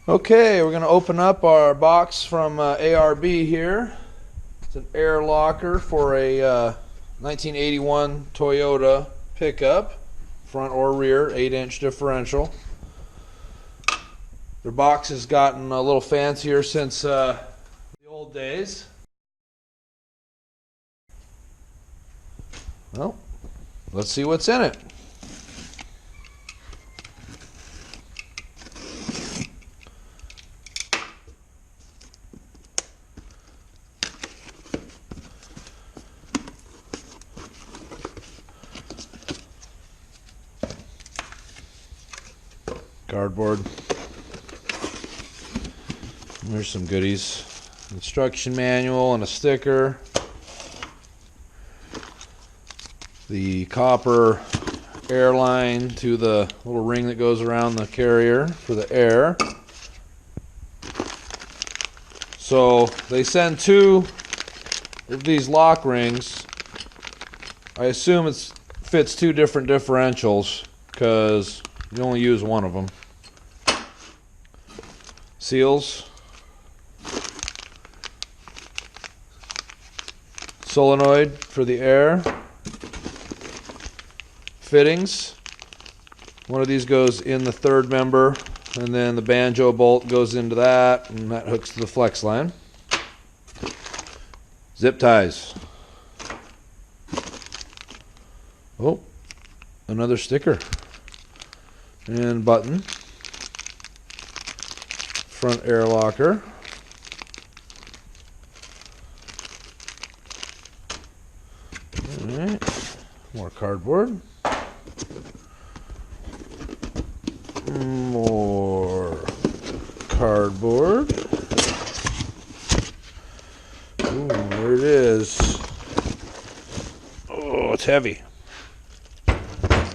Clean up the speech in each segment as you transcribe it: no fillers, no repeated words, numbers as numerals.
Okay, we're going to open up our box from ARB here. It's an air locker for a 1981 Toyota pickup, front or rear, 8-inch differential. Their box has gotten a little fancier since the old days. Well, let's see what's in it. Cardboard. There's some goodies. Instruction manual and a sticker. The copper air line to the little ring that goes around the carrier for the air. So they send 2 of these lock rings. I assume it fits 2 different differentials because you only use one of them. Seals. Solenoid for the air. Fittings. One of these goes in the 3rd member, and then the banjo bolt goes into that, and that hooks to the flex line. Zip ties. Oh, another sticker. And button. Front air locker. Alright. More cardboard. More cardboard. Ooh, there it is. Oh, it's heavy.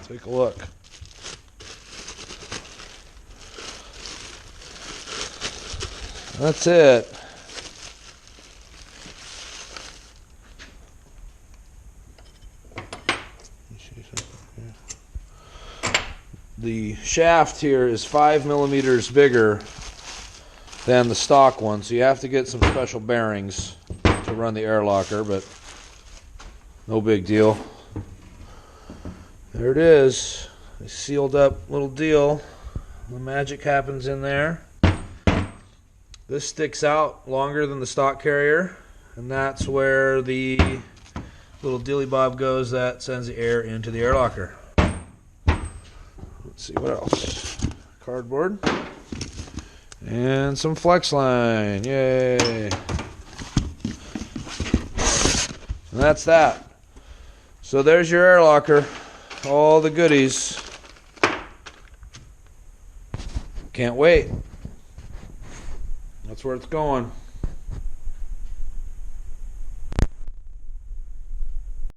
Take a look. That's it. The shaft here is 5 millimeters bigger than the stock one, so you have to get some special bearings to run the air locker, but no big deal. There it is. A sealed up little deal. The magic happens in there. This sticks out longer than the stock carrier, and that's where the little dilly bob goes that sends the air into the air locker. Let's see what else. Cardboard. And some flex line. Yay. And that's that. So there's your air locker. All the goodies. Can't wait. That's where it's going.